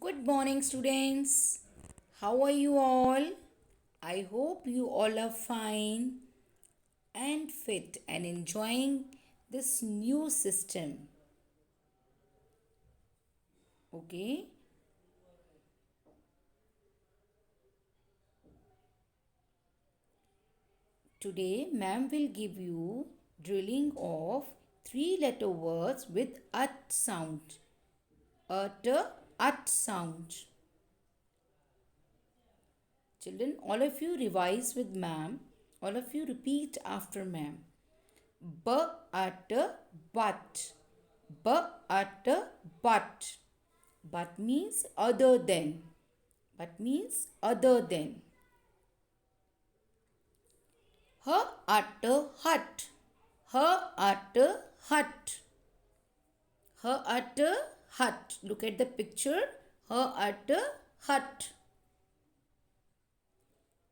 Good morning, students. How are you all? I hope you all are fine and fit and enjoying this new system. Okay, today, ma'am will give you drilling of three-letter words with at sound. At sound. Children, all of you revise with ma'am. All of you repeat after ma'am. B at but. B at but. But means other than. But means other than. H at hut. H at hut. H at hut. Look at the picture. H at hut.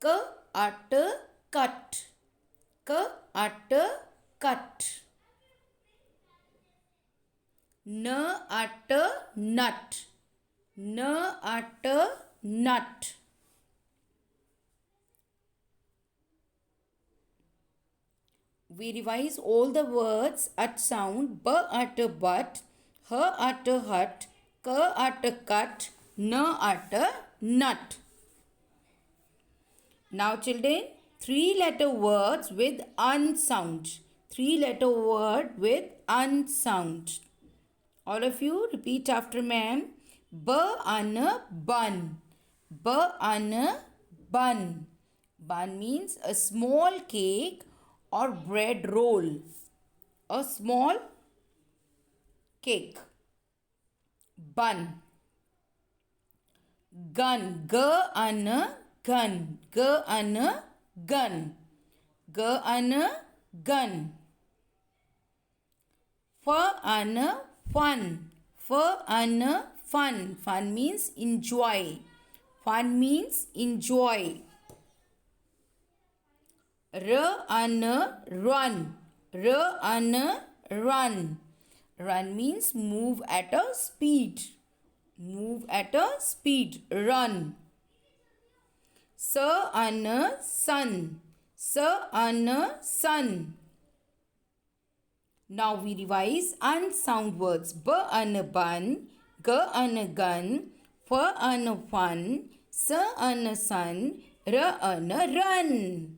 K at cut. K at cut. N at nut. N at nut. We revise all the words at sound. B at but, H at hut, K at cut, N at nut. Now children, three-letter words with unsound. Three-letter word with unsound. All of you repeat after ma'am. B an bun. B an bun. Bun means a small cake or bread roll. A small cake. Bun. Gun. G an gun. G an gun. G an gun. F an fun. F an fun. Fun means enjoy. Fun means enjoy. R an run. R an run. Run means move at a speed. Move at a speed. Run. S an sun. S an sun. Now we revise unsound words. B an bun. G an gun. F an fun. S an sun. R an run.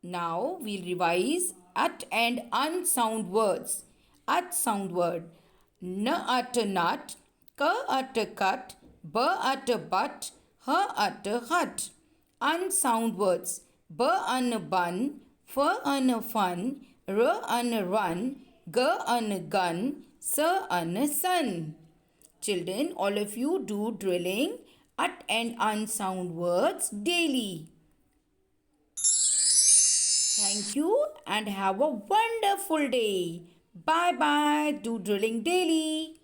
Now we'll revise at and unsound words. At sound word. N at nut. K at cut. B at but. H at hut. Unsound words. B an bun. F an fun. R an run. G an gun. S an sun. Children, all of you do drilling at and unsound words daily. Thank you and have a wonderful day. Bye bye. Do drilling daily.